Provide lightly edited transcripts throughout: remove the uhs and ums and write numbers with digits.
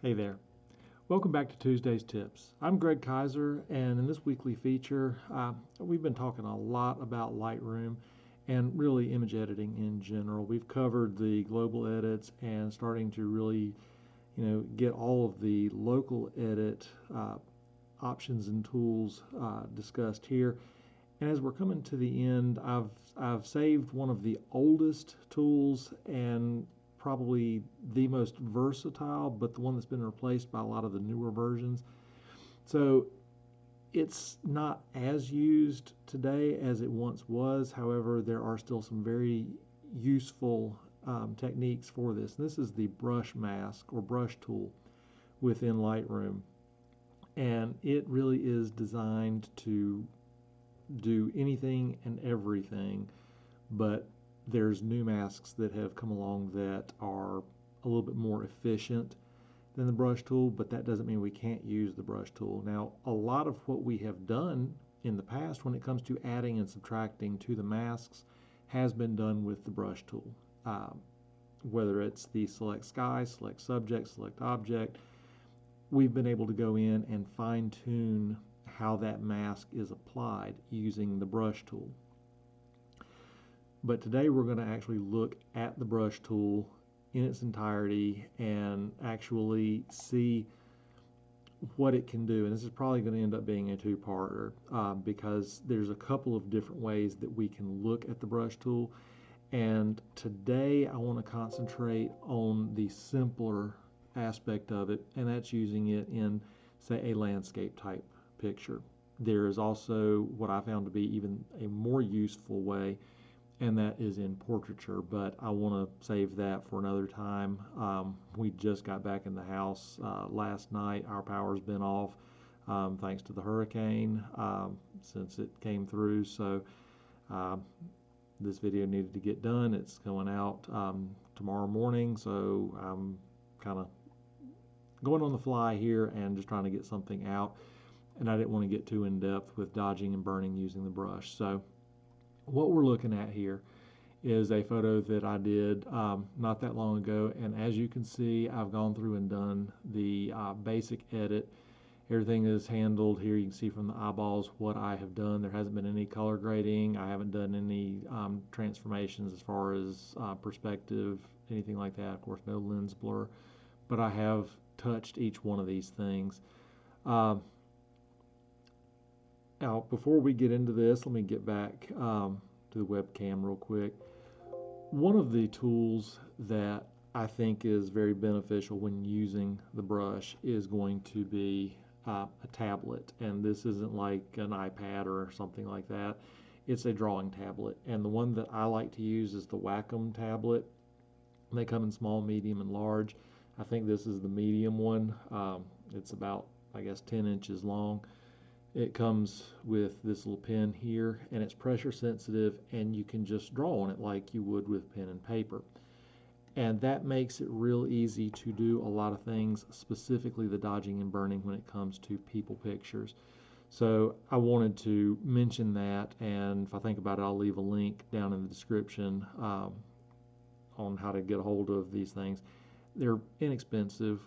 Hey there. Welcome back to Tuesday's Tips. I'm Greg Kaiser, and in this weekly feature, we've been talking a lot about Lightroom and really image editing in general. We've covered the global edits and starting to really, get all of the local edit options and tools discussed here. And as we're coming to the end, I've saved one of the oldest tools and probably the most versatile, but the one that's been replaced by a lot of the newer versions. So it's not as used today as it once was. However, there are still some very useful techniques for this. And this is the brush mask or brush tool within Lightroom. And it really is designed to do anything and everything, but there's new masks that have come along that are a little bit more efficient than the brush tool, but that doesn't mean we can't use the brush tool. Now, a lot of what we have done in the past when it comes to adding and subtracting to the masks has been done with the brush tool. Whether it's the select sky, select subject, select object, we've been able to go in and fine-tune how that mask is applied using the brush tool. But today we're going to actually look at the brush tool in its entirety and actually see what it can do. And this is probably going to end up being a two-parter because there's a couple of different ways that we can look at the brush tool. And today I want to concentrate on the simpler aspect of it, and that's using it in, say, a landscape type picture. There is also what I found to be even a more useful way, and that is in portraiture, but I want to save that for another time. We just got back in the house last night. Our power's been off thanks to the hurricane since it came through, so this video needed to get done. It's going out tomorrow morning, so I'm kind of going on the fly here and just trying to get something out, and I didn't want to get too in depth with dodging and burning using the brush. So what we're looking at here is a photo that I did not that long ago, and as you can see, I've gone through and done the basic edit. Everything is handled here. You can see from the eyeballs what I have done. There hasn't been any color grading. I haven't done any transformations as far as perspective, anything like that. Of course, no lens blur, but I have touched each one of these things. Now, before we get into this, let me get back to the webcam real quick. One of the tools that I think is very beneficial when using the brush is going to be a tablet, and this isn't like an iPad or something like that. It's a drawing tablet, and the one that I like to use is the Wacom Tablet. They come in small, medium, and large. I think this is the medium one. It's about, I guess, 10 inches long. It comes with this little pen here, and it's pressure sensitive, and you can just draw on it like you would with pen and paper. And that makes it real easy to do a lot of things, specifically the dodging and burning when it comes to people pictures. So I wanted to mention that, and if I think about it, I'll leave a link down in the description on how to get a hold of these things. They're inexpensive.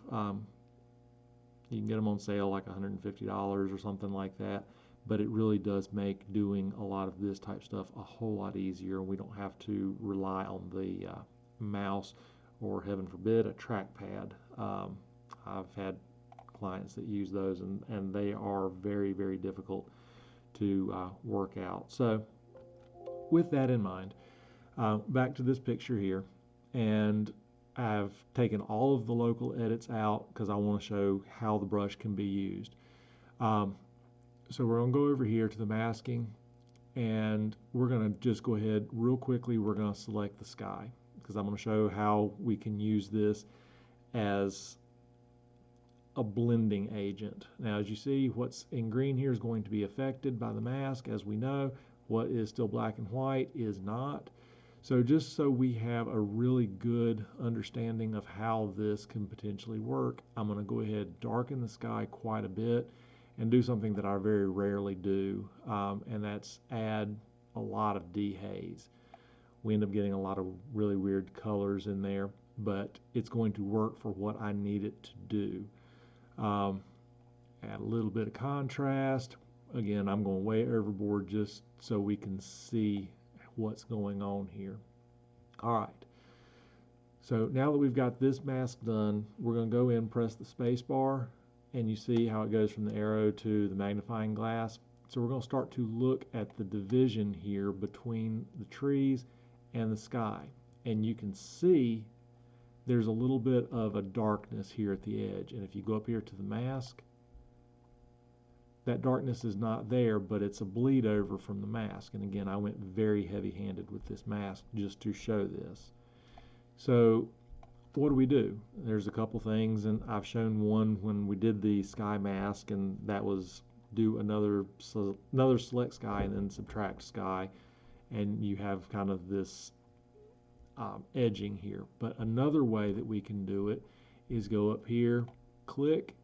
You can get them on sale like $150 or something like that, but it really does make doing a lot of this type stuff a whole lot easier. We don't have to rely on the mouse or, heaven forbid, a trackpad. I've had clients that use those, and they are very, very difficult to work out. So with that in mind, back to this picture here, and I've taken all of the local edits out because I want to show how the brush can be used. So we're going to go over here to the masking, and we're going to just go ahead real quickly. We're going to select the sky because I'm going to show how we can use this as a blending agent. Now, as you see, what's in green here is going to be affected by the mask. As we know, what is still black and white is not. So just so we have a really good understanding of how this can potentially work, I'm going to go ahead and darken the sky quite a bit and do something that I very rarely do, and that's add a lot of dehaze. We end up getting a lot of really weird colors in there. but it's going to work for what I need it to do. Add a little bit of contrast. Again, I'm going way overboard just so we can see what's going on here. All right. So now that we've got this mask done, we're going to go in, press the space bar, and you see how it goes from the arrow to the magnifying glass. So we're going to start to look at the division here between the trees and the sky. And you can see there's a little bit of a darkness here at the edge. And if you go up here to the mask, that darkness is not there, but it's a bleed over from the mask. And again, I went very heavy-handed with this mask just to show this. So what do? There's a couple things, and I've shown one when we did the sky mask, and that was do another select sky and then subtract sky, and you have kind of this edging here. But another way that we can do it is go up here, click,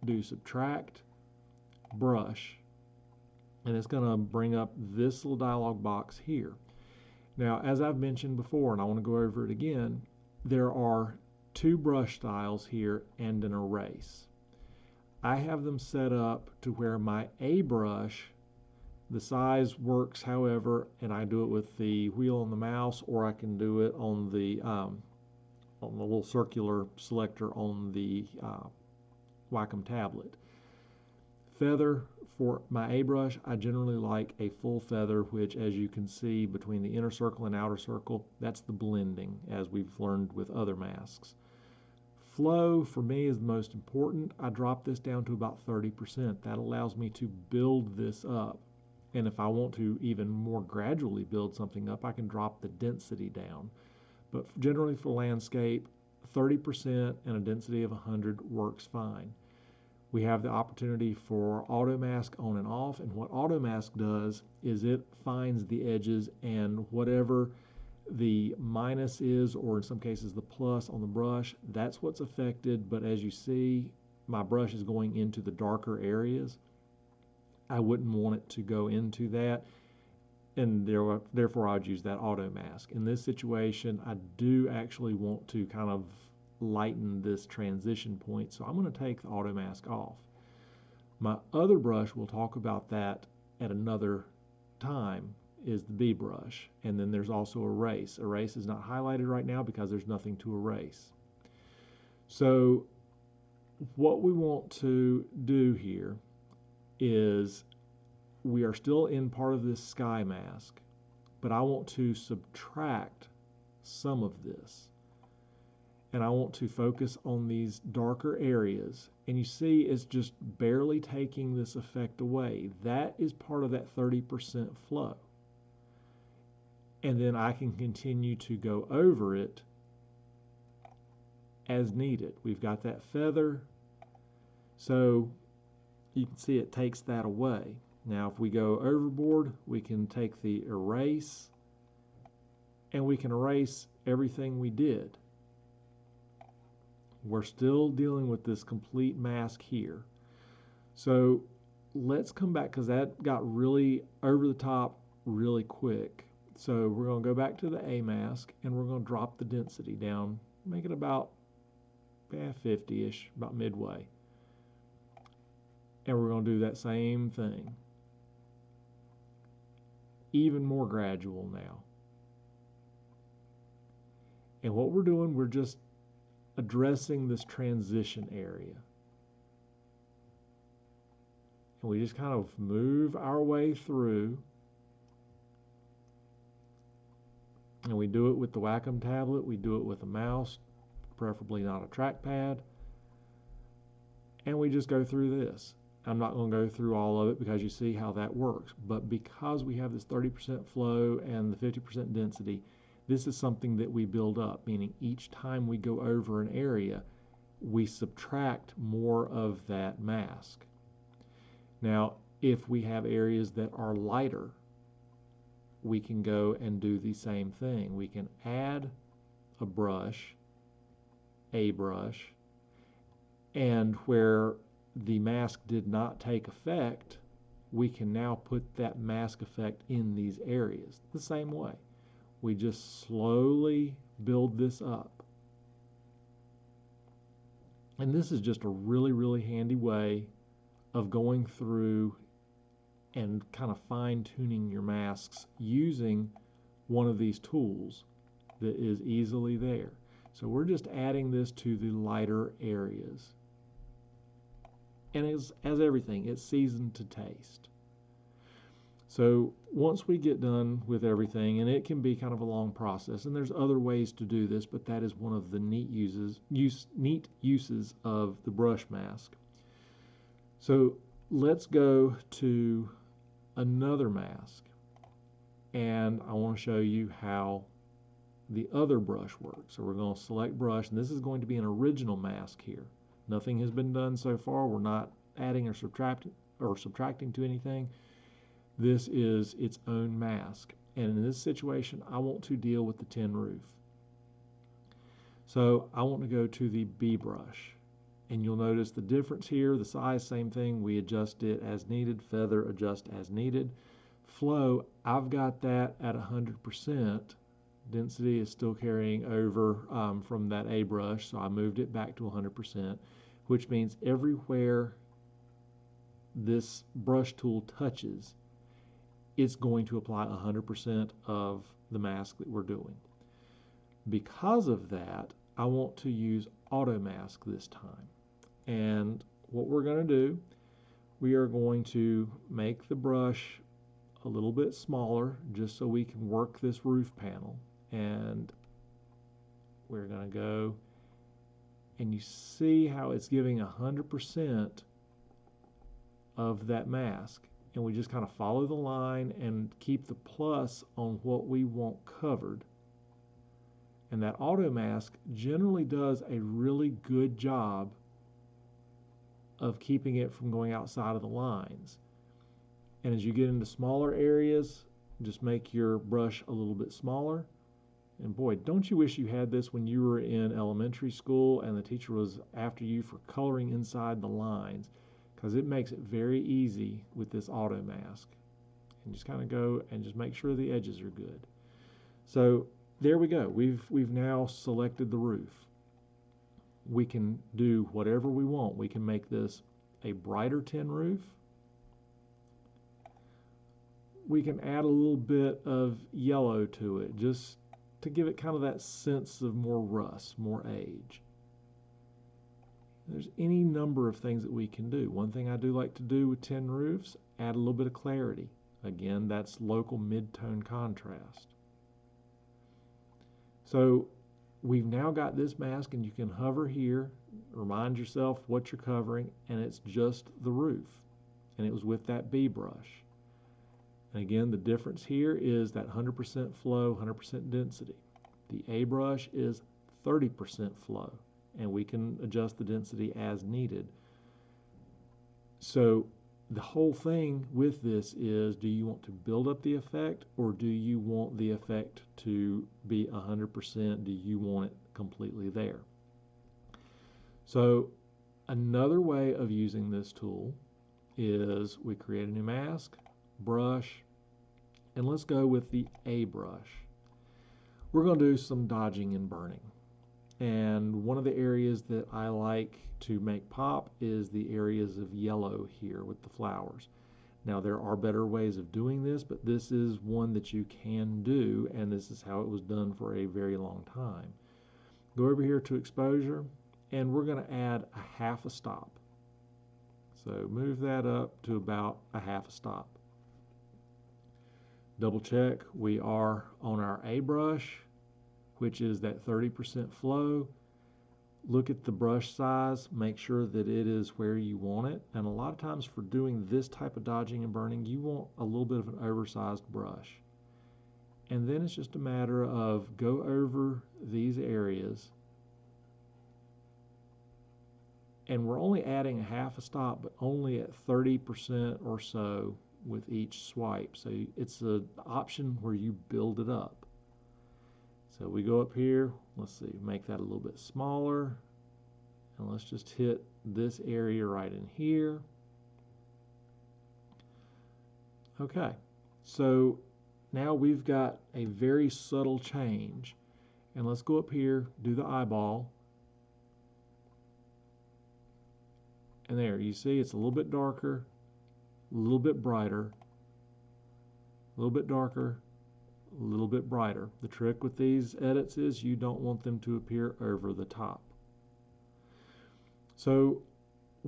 do subtract, brush, and it's going to bring up this little dialog box here. Now, as I've mentioned before, and I want to go over it again, there are two brush styles here and an erase. I have them set up to where my A brush, the size works however, and I do it with the wheel on the mouse, or I can do it on the little circular selector on the Wacom Tablet. Feather, for my A brush, I generally like a full feather, which, as you can see between the inner circle and outer circle, that's the blending, as we've learned with other masks. Flow, for me, is the most important. I drop this down to about 30%. That allows me to build this up. And if I want to even more gradually build something up, I can drop the density down. But generally for landscape, 30% and a density of 100 works fine. We have the opportunity for auto mask on and off, and what auto mask does is it finds the edges, and whatever the minus is, or in some cases the plus on the brush, that's what's affected. But as you see, my brush is going into the darker areas. I wouldn't want it to go into that, and therefore I would use that auto mask. In this situation, I do actually want to kind of lighten this transition point, so I'm going to take the auto mask off. My other brush, we'll talk about that at another time, is the B brush, and then there's also erase. Erase is not highlighted right now because there's nothing to erase. So what we want to do here is we are still in part of this sky mask, but I want to subtract some of this. And I want to focus on these darker areas. And you see it's just barely taking this effect away. That is part of that 30% flow. And then I can continue to go over it as needed. We've got that feather. So you can see it takes that away. Now if we go overboard, we can take the erase, and we can erase everything we did. We're still dealing with this complete mask here. So let's come back, because that got really over the top really quick. So we're going to go back to the A mask, and we're going to drop the density down, make it about 50-ish, about midway. And we're going to do that same thing. Even more gradual now. And what we're doing, we're just addressing this transition area. And we just kind of move our way through. And we do it with the Wacom tablet, we do it with a mouse, preferably not a trackpad. And we just go through this. I'm not going to go through all of it because you see how that works. But because we have this 30% flow and the 50% density, this is something that we build up, meaning each time we go over an area, we subtract more of that mask. Now, if we have areas that are lighter, we can go and do the same thing. We can add a brush, and where the mask did not take effect, we can now put that mask effect in these areas the same way. We just slowly build this up. And this is just a really, really handy way of going through and kind of fine-tuning your masks using one of these tools that is easily there. So we're just adding this to the lighter areas. And as everything, it's seasoned to taste. So once we get done with everything, and it can be kind of a long process, and there's other ways to do this, but that is one of the neat uses of the brush mask. So let's go to another mask, and I want to show you how the other brush works. So we're going to select brush, and this is going to be an original mask here. Nothing has been done so far. We're not adding or subtracting to anything. This is its own mask. And in this situation, I want to deal with the tin roof. So I want to go to the B brush. And you'll notice the difference here, the size, same thing. We adjust it as needed. Feather, adjust as needed. Flow, I've got that at 100%. Density is still carrying over from that A brush, so I moved it back to 100%, which means everywhere this brush tool touches, it's going to apply 100% of the mask that we're doing. Because of that, I want to use auto mask this time. And what we're going to do, we are going to make the brush a little bit smaller just so we can work this roof panel. And we're going to go, and you see how it's giving 100% of that mask. And we just kind of follow the line and keep the plus on what we want covered. And that auto mask generally does a really good job of keeping it from going outside of the lines. And as you get into smaller areas, just make your brush a little bit smaller. And boy, don't you wish you had this when you were in elementary school and the teacher was after you for coloring inside the lines, because it makes it very easy with this auto mask. And just kind of go and just make sure the edges are good. So there we go. We've now selected the roof. We can do whatever we want. We can make this a brighter tin roof. We can add a little bit of yellow to it, just to give it kind of that sense of more rust, more age. There's any number of things that we can do. One thing I do like to do with tin roofs, add a little bit of clarity. Again, that's local mid-tone contrast. So we've now got this mask, and you can hover here, remind yourself what you're covering, and it's just the roof. And it was with that B brush. And again, the difference here is that 100% flow, 100% density. The A brush is 30% flow, and we can adjust the density as needed. So the whole thing with this is, do you want to build up the effect, or do you want the effect to be 100%? Do you want it completely there? So another way of using this tool is we create a new mask, brush, and let's go with the A brush. We're going to do some dodging and burning. And one of the areas that I like to make pop is the areas of yellow here with the flowers. Now there are better ways of doing this, but this is one that you can do, and this is how it was done for a very long time. Go over here to exposure, and we're going to add a half a stop. So move that up to about a half a stop. Double check, we are on our A brush, which is that 30% flow. Look at the brush size, make sure that it is where you want it. And a lot of times for doing this type of dodging and burning, you want a little bit of an oversized brush. And then it's just a matter of go over these areas. And we're only adding a half a stop, but only at 30% or so with each swipe. So it's an option where you build it up. So we go up here, let's see, make that a little bit smaller, and let's just hit this area right in here. Okay, so now we've got a very subtle change, and let's go up here, do the eyeball, And there, you see it's a little bit darker, a little bit brighter, a little bit darker, a little bit brighter. The trick with these edits is you don't want them to appear over the top. So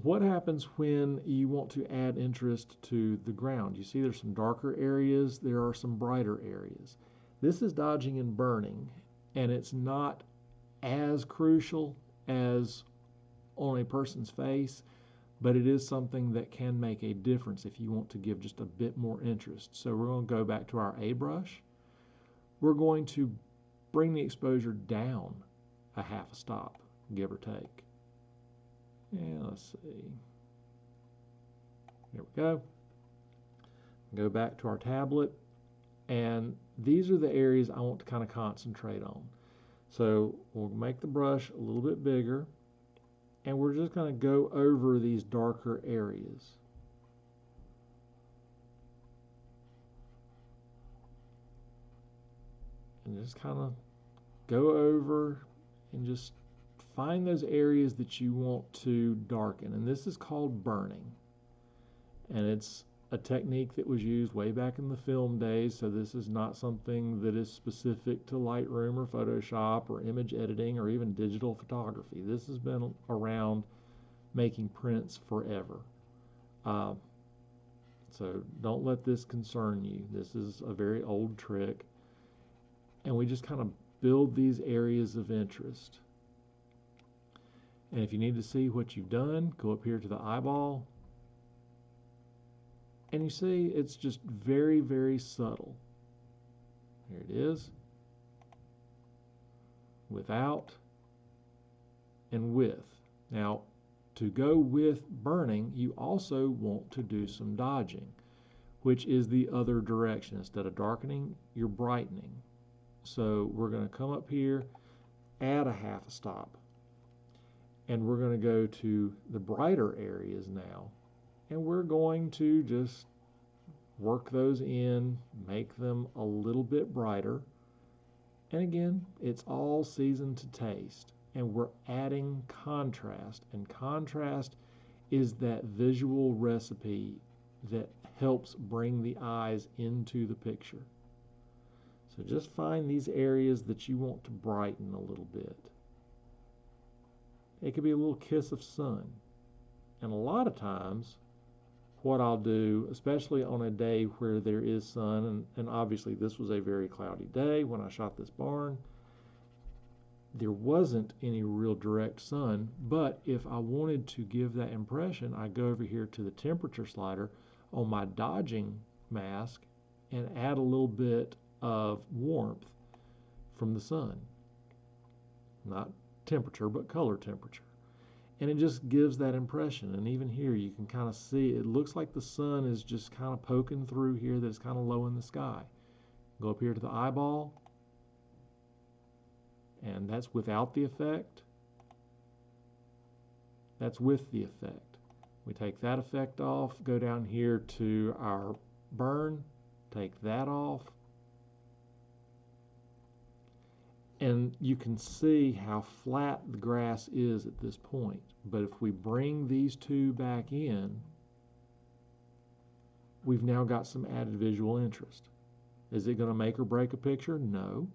what happens when you want to add interest to the ground? You see there's some darker areas, there are some brighter areas. This is dodging and burning, and it's not as crucial as on a person's face, but it is something that can make a difference if you want to give just a bit more interest. So we're going to go back to our A brush. We're going to bring the exposure down a half a stop, give or take. And let's see. There we go. Go back to our tablet, and these are the areas I want to kind of concentrate on. So we'll make the brush a little bit bigger, and we're just going to go over these darker areas. And just kind of go over and just find those areas that you want to darken. And this is called burning. And it's a technique that was used way back in the film days, so this is not something that is specific to Lightroom or Photoshop or image editing or even digital photography. This has been around making prints forever. So don't let this concern you. This is a very old trick. And we just kind of build these areas of interest. And if you need to see what you've done, go up here to the eyeball. And you see it's just very, very subtle. Here it is. Without and with. Now, to go with burning, you also want to do some dodging, which is the other direction. Instead of darkening, you're brightening. So we're going to come up here, add a half a stop, and we're going to go to the brighter areas now, and we're going to just work those in, make them a little bit brighter. And again, it's all seasoned to taste, and we're adding contrast, and contrast is that visual recipe that helps bring the eyes into the picture. So just find these areas that you want to brighten a little bit. It could be a little kiss of sun. And a lot of times, what I'll do, especially on a day where there is sun, and obviously this was a very cloudy day when I shot this barn, there wasn't any real direct sun, but if I wanted to give that impression, I go over here to the temperature slider on my dodging mask and add a little bit of warmth from the sun. Not temperature, but color temperature. And it just gives that impression. And even here you can kind of see, it looks like the sun is just kind of poking through here, that it's kind of low in the sky. Go up here to the eyeball, and that's without the effect. That's with the effect. We take that effect off, go down here to our burn, take that off, and you can see how flat the grass is at this point. But if we bring these two back in, we've now got some added visual interest. Is it going to make or break a picture? No.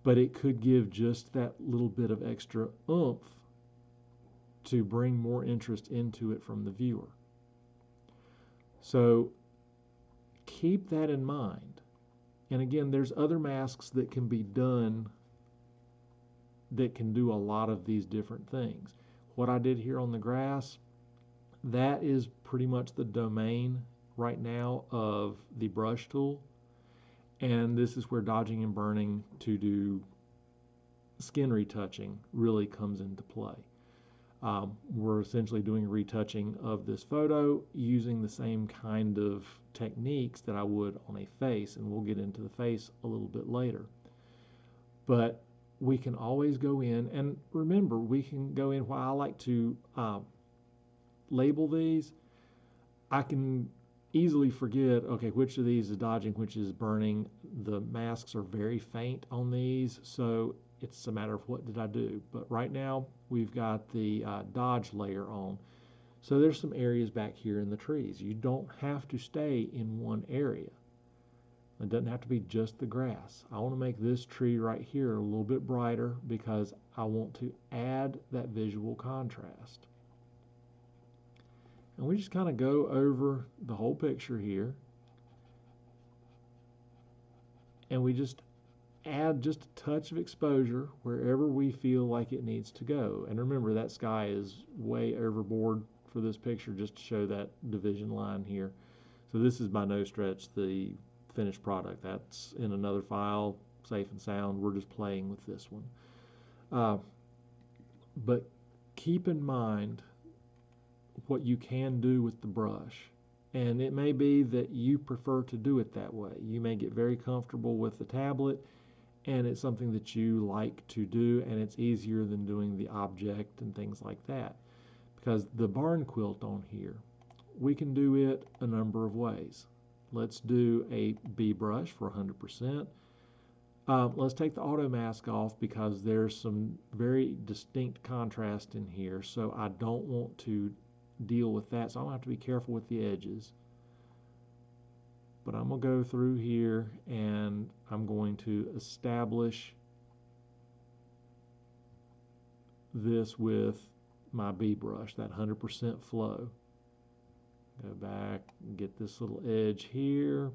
But it could give just that little bit of extra oomph to bring more interest into it from the viewer. So keep that in mind. And again, there's other masks that can be done that can do a lot of these different things. What I did here on the grass, that is pretty much the domain right now of the brush tool. And this is where dodging and burning to do skin retouching really comes into play. We're essentially doing retouching of this photo using the same kind of techniques that I would on a face, and we'll get into the face a little bit later. But we can always go in, and remember, we can go in, while I like to label these, I can easily forget, okay, which of these is dodging, which is burning. The masks are very faint on these, so it's a matter of what did I do. But right now, we've got the dodge layer on. So there's some areas back here in the trees. You don't have to stay in one area. It doesn't have to be just the grass. I want to make this tree right here a little bit brighter because I want to add that visual contrast. And we just kind of go over the whole picture here. And we just add just a touch of exposure wherever we feel like it needs to go. And remember, that sky is way overboard for this picture just to show that division line here. So this is by no stretch the finished product. That's in another file, safe and sound. We're just playing with this one. But keep in mind what you can do with the brush. And it may be that you prefer to do it that way. You may get very comfortable with the tablet, and it's something that you like to do, and it's easier than doing the object and things like that. Because the barn quilt on here, we can do it a number of ways. Let's do a B brush for 100%. Let's take the auto mask off because there's some very distinct contrast in here, so I don't want to deal with that, so I'm going to have to be careful with the edges. But I'm going to go through here and I'm going to establish this with my B brush, that 100% flow. Go back and get this little edge here.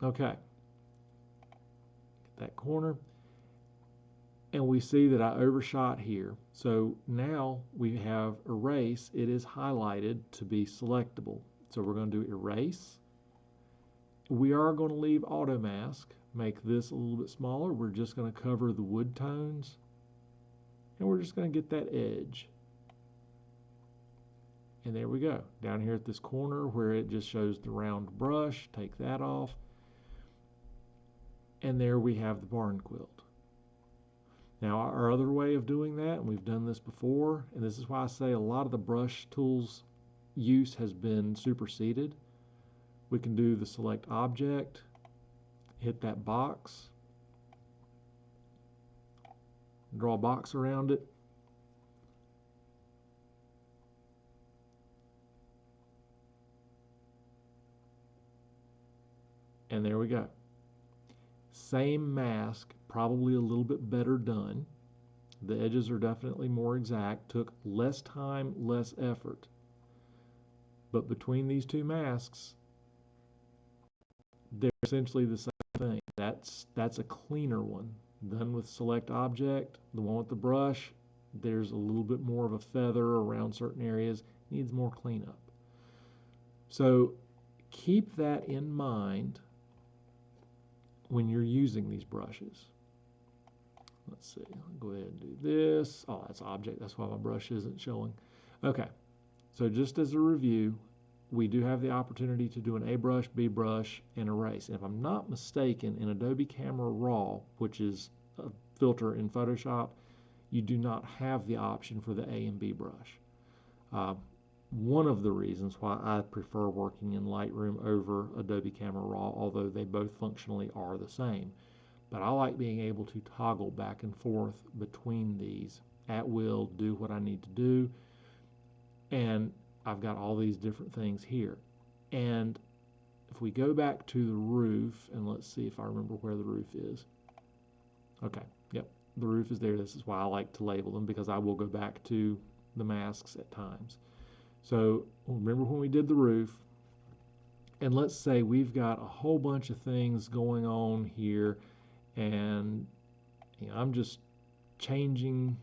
Okay. Get that corner. And we see that I overshot here. So now we have erase. It is highlighted to be selectable. So we're going to do erase. We are going to leave auto mask. Make this a little bit smaller. We're just going to cover the wood tones. And we're just going to get that edge. And there we go. Down here at this corner where it just shows the round brush, take that off. And there we have the barn quilt. Now our other way of doing that, and we've done this before, and this is why I say a lot of the brush tools use has been superseded. We can do the select object, hit that box, draw a box around it, and there we go. Same mask, probably a little bit better done. The edges are definitely more exact, took less time, less effort. But between these two masks, they're essentially the same thing. That's a cleaner one. Done with select object, the one with the brush, there's a little bit more of a feather around certain areas, needs more cleanup. So keep that in mind when you're using these brushes. Let's see, I'll go ahead and do this. Oh, that's object, that's why my brush isn't showing. Okay, so just as a review, we do have the opportunity to do an A brush, B brush, and erase. And if I'm not mistaken, in Adobe Camera Raw, which is a filter in Photoshop, you do not have the option for the A and B brush. One of the reasons why I prefer working in Lightroom over Adobe Camera Raw, although they both functionally are the same. But I like being able to toggle back and forth between these at will, do what I need to do, and I've got all these different things here. And if we go back to the roof, and let's see if I remember where the roof is. Okay, yep, the roof is there. This is why I like to label them, because I will go back to the masks at times. So remember when we did the roof, and let's say we've got a whole bunch of things going on here, and I'm just changing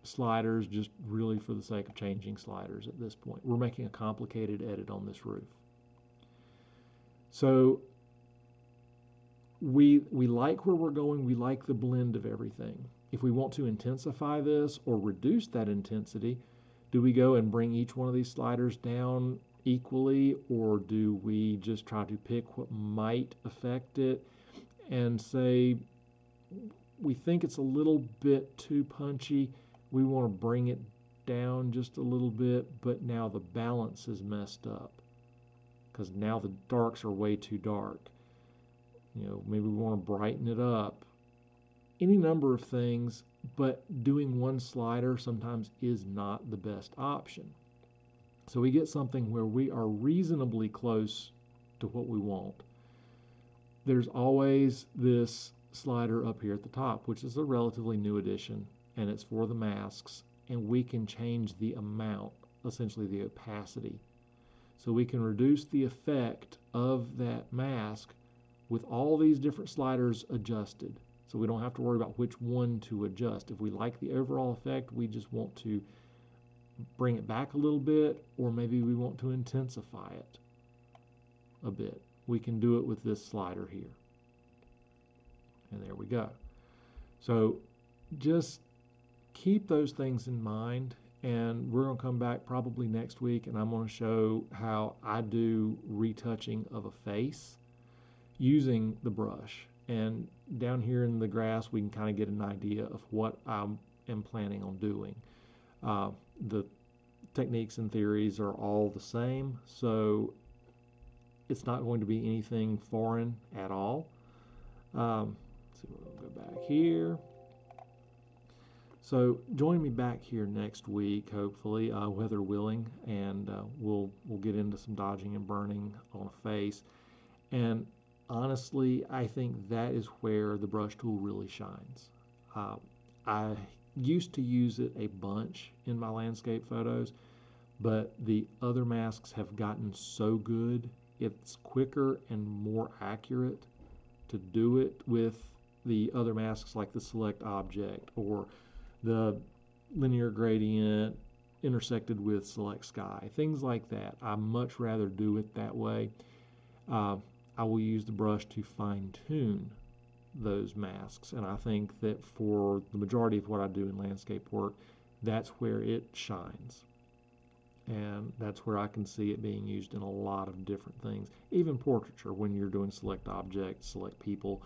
sliders just really for the sake of changing sliders at this point. We're making a complicated edit on this roof. So we like where we're going, we like the blend of everything. If we want to intensify this or reduce that intensity, do we go and bring each one of these sliders down equally, or do we just try to pick what might affect it and say we think it's a little bit too punchy, we want to bring it down just a little bit, but now the balance is messed up because now the darks are way too dark. Maybe we want to brighten it up. any number of things, but doing one slider sometimes is not the best option. So we get something where we are reasonably close to what we want. There's always this slider up here at the top, which is a relatively new addition, and it's for the masks, and we can change the amount, essentially the opacity. So we can reduce the effect of that mask with all these different sliders adjusted. So we don't have to worry about which one to adjust. If we like the overall effect, we just want to bring it back a little bit, or maybe we want to intensify it a bit. We can do it with this slider here. And there we go. So just keep those things in mind, and we're going to come back probably next week, and I'm going to show how I do retouching of a face using the brush. And down here in the grass, we can kind of get an idea of what I am planning on doing. The techniques and theories are all the same, so it's not going to be anything foreign at all. Let's see, we'll go back here. So join me back here next week, hopefully, weather willing, and we'll get into some dodging and burning on a face. And honestly, I think that is where the brush tool really shines. I used to use it a bunch in my landscape photos, but the other masks have gotten so good, it's quicker and more accurate to do it with the other masks like the select object or the linear gradient intersected with select sky, things like that. I much rather do it that way. I will use the brush to fine tune those masks, and I think that for the majority of what I do in landscape work, that's where it shines. And that's where I can see it being used in a lot of different things. Even portraiture, when you're doing select objects, select people,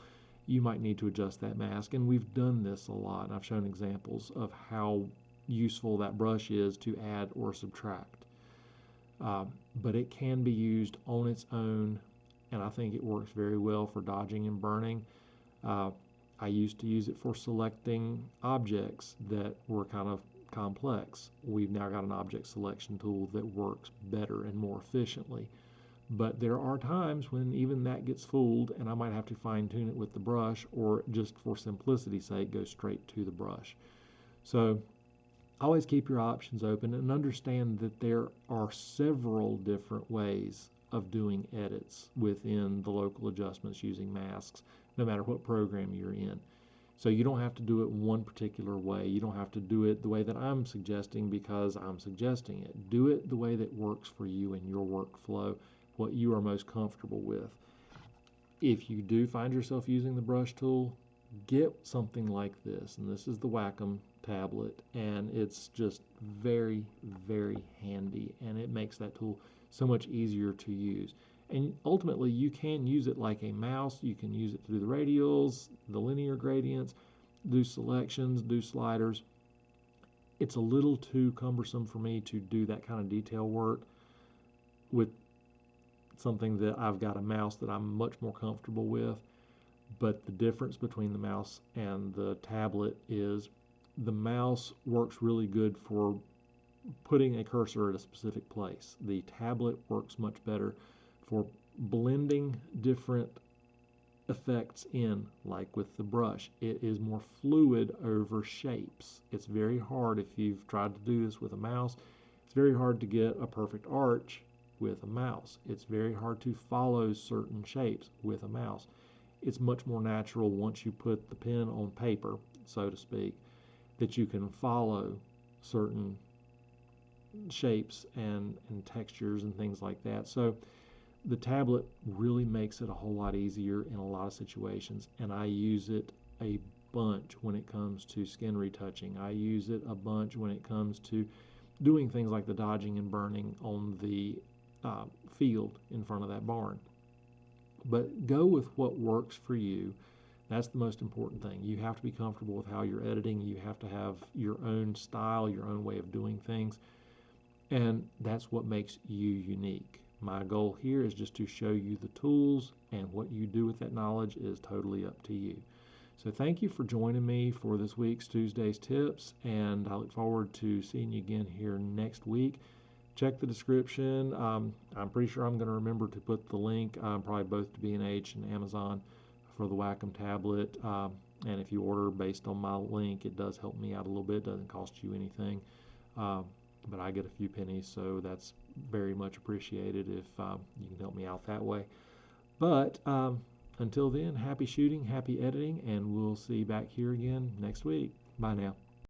you might need to adjust that mask. And we've done this a lot, and I've shown examples of how useful that brush is to add or subtract. But it can be used on its own, and I think it works very well for dodging and burning. I used to use it for selecting objects that were kind of complex. We've now got an object selection tool that works better and more efficiently. But there are times when even that gets fooled, and I might have to fine tune it with the brush, or just for simplicity's sake, go straight to the brush. So always keep your options open and understand that there are several different ways of doing edits within the local adjustments using masks, no matter what program you're in. So you don't have to do it one particular way. You don't have to do it the way that I'm suggesting because I'm suggesting it. Do it the way that works for you in your workflow, what you are most comfortable with. If you do find yourself using the brush tool, get something like this. And this is the Wacom Tablet, and it's just very, very handy, and it makes that tool so much easier to use. And ultimately, you can use it like a mouse. You can use it to do the radials, the linear gradients, do selections, do sliders. It's a little too cumbersome for me to do that kind of detail work with something that I've got a mouse that I'm much more comfortable with. But the difference between the mouse and the tablet is the mouse works really good for putting a cursor at a specific place. The tablet works much better for blending different effects in, like with the brush. It is more fluid over shapes. It's very hard, if you've tried to do this with a mouse, it's very hard to get a perfect arch with a mouse. It's very hard to follow certain shapes with a mouse. It's much more natural once you put the pen on paper, so to speak, that you can follow certain shapes and textures and things like that. So the tablet really makes it a whole lot easier in a lot of situations, and I use it a bunch when it comes to skin retouching. I use it a bunch when it comes to doing things like the dodging and burning on the field in front of that barn. But go with what works for you. That's the most important thing. You have to be comfortable with how you're editing. You have to have your own style, your own way of doing things, and that's what makes you unique. My goal here is just to show you the tools, and what you do with that knowledge is totally up to you. So thank you for joining me for this week's Tuesday's Tips, and I look forward to seeing you again here next week. Check the description. I'm pretty sure I'm going to remember to put the link, probably both to B&H and Amazon, for the Wacom tablet. And if you order based on my link, it does help me out a little bit. It doesn't cost you anything, but I get a few pennies, so that's very much appreciated if you can help me out that way. But until then, happy shooting, happy editing, and we'll see you back here again next week. Bye now.